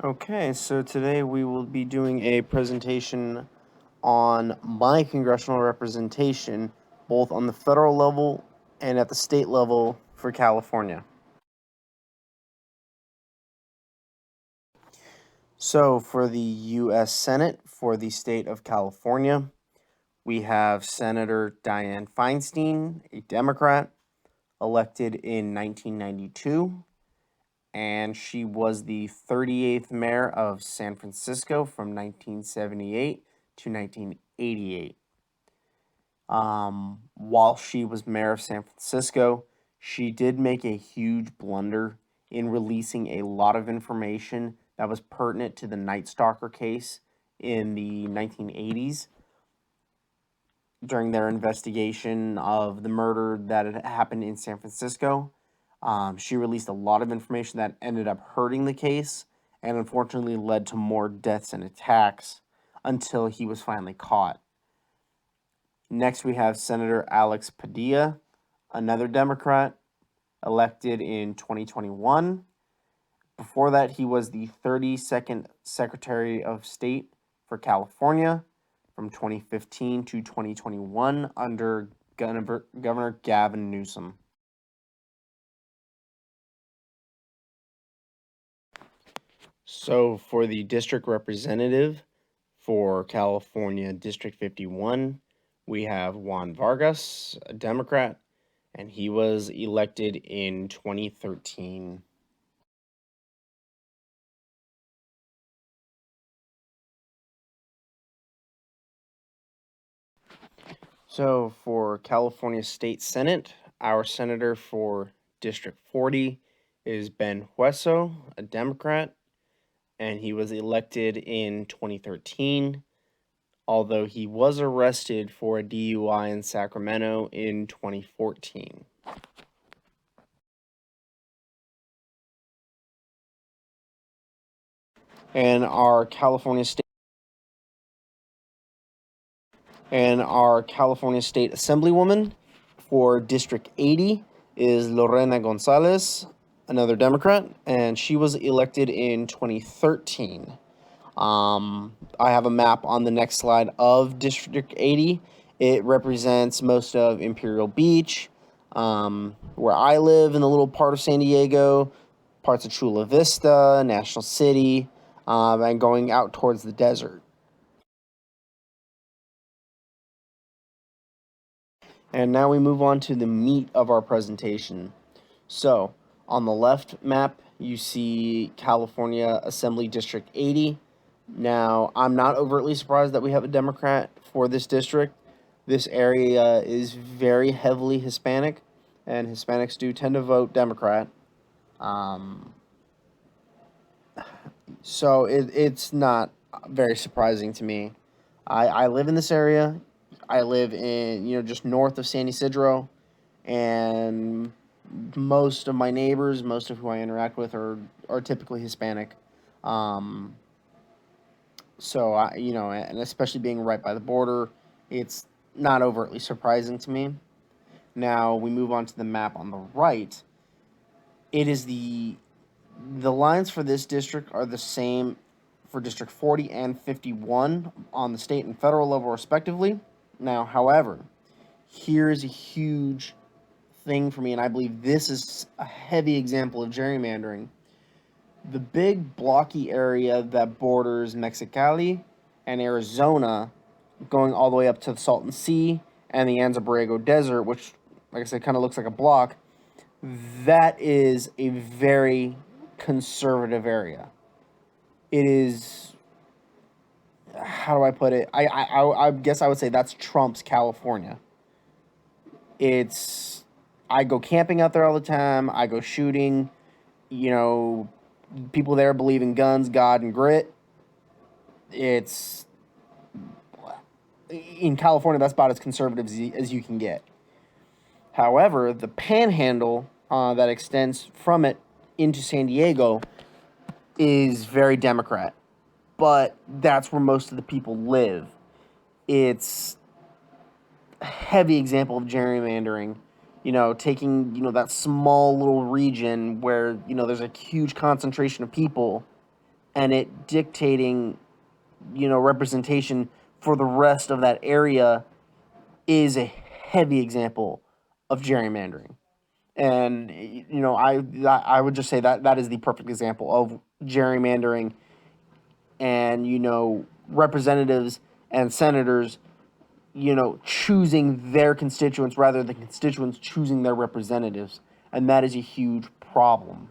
Okay, so today we will be doing a presentation on my congressional representation, both on the federal level and at the state level for California. So for the U.S. Senate for the state of California, we have Senator Dianne Feinstein, a Democrat, elected in 1992, and she was the 38th mayor of San Francisco from 1978 to 1988. While she was mayor of San Francisco, she did make a huge blunder in releasing a lot of information that was pertinent to the Night Stalker case in the 1980s during their investigation of the murder that had happened in San Francisco. She released a lot of information that ended up hurting the case and unfortunately led to more deaths and attacks until he was finally caught. Next, we have Senator Alex Padilla, another Democrat, elected in 2021. Before that, he was the 32nd Secretary of State for California from 2015 to 2021 under Governor Gavin Newsom. So for the district representative for California District 51, we have Juan Vargas, a Democrat, and he was elected in 2013. So for California State Senate, our senator for District 40 is Ben Hueso, a Democrat, and he was elected in 2013, although he was arrested for a DUI in Sacramento in 2014. And our California State Assemblywoman for District 80 is Lorena Gonzalez, another Democrat, and she was elected in 2013. I have a map on the next slide of District 80. It represents most of Imperial Beach, where I live in the little part of San Diego, parts of Chula Vista, National City, and going out towards the desert. And now we move on to the meat of our presentation. So, on the left map, you see California Assembly District 80. Now, I'm not overtly surprised that we have a Democrat for this district. This area is very heavily Hispanic, and Hispanics do tend to vote Democrat. So it's not very surprising to me. I live in this area. I live in, just north of San Ysidro, and most of my neighbors, most of who I interact with are typically Hispanic. So and especially being right by the border, it's not overtly surprising to me. Now we move on to the map on the right. It is the lines for this district are the same for District 40 and 51 on the state and federal level respectively. Now, however, here's a huge thing for me, and I believe this is a heavy example of gerrymandering. The big blocky area that borders Mexicali and Arizona, going all the way up to the Salton Sea and the Anza Borrego Desert, which, like I said, kind of looks like a block, that is a very conservative area. It is, how do I put it? I guess I would say that's Trump's California. I go camping out there all the time. I go shooting. People there believe in guns, God, and grit. It's in California. That's about as conservative as you can get. However, the Panhandle that extends from it into San Diego is very Democrat, but that's where most of the people live. It's a heavy example of gerrymandering. Taking that small little region where there's a huge concentration of people and it dictating, representation for the rest of that area is a heavy example of gerrymandering. And I would just say that that is the perfect example of gerrymandering, and representatives and senators choosing their constituents rather than constituents choosing their representatives, and that is a huge problem.